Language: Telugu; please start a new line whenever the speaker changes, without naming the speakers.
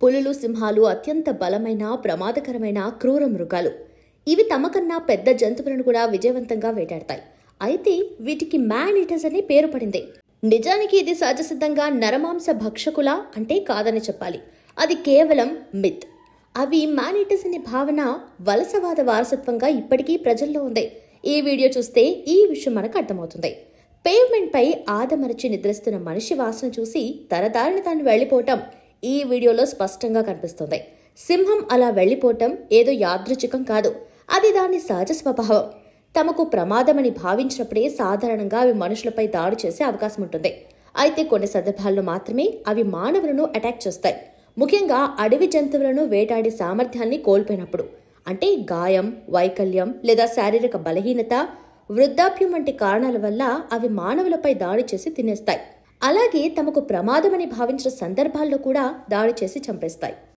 పులులు, సింహాలు అత్యంత బలమైన, ప్రమాదకరమైన క్రూర మృగాలు. ఇవి తమకన్నా పెద్ద జంతువులను కూడా విజయవంతంగా వేటాడతాయి. అయితే వీటికి మ్యాన్ ఈటర్స్ అనే పేరు పడింది. నిజానికి ఇది సహజసిద్ధంగా నరమాంస భక్షకులా అంటే కాదని చెప్పాలి. అది కేవలం మిత్. అవి మ్యాన్ ఈటర్స్ అనే భావన వలసవాద వారసత్వంగా ఇప్పటికీ ప్రజల్లో ఉంది. ఈ వీడియో చూస్తే ఈ విషయం మనకు అర్థమవుతుంది. పేవ్మెంట్ పై ఆదమరచి నిద్రిస్తున్న మనిషి వాసన చూసి తన దారిని తాను వెళ్లిపోవటం ఈ వీడియోలో స్పష్టంగా కనిపిస్తుంది. సింహం అలా వెళ్లిపోవటం ఏదో యాదృచ్ఛికం కాదు. అది దాని సహజ స్వభావం. తమకు ప్రమాదమని భావించినప్పుడే సాధారణంగా అవి మనుషులపై దాడి చేసే అవకాశం ఉంటుంది. అయితే కొన్ని సందర్భాల్లో మాత్రమే అవి మానవులను అటాక్ చేస్తాయి. ముఖ్యంగా అడవి జంతువులను వేటాడే సామర్థ్యాన్ని కోల్పోయినప్పుడు, అంటే గాయం, వైకల్యం లేదా శారీరక బలహీనత, వృద్ధాప్యం వంటి కారణాల వల్ల అవి మానవులపై దాడి చేసి తినేస్తాయి. అలాగే తమకు ప్రమాదమని భావించిన సందర్భాల్లో కూడా దాడి చేసి చంపేస్తాయి.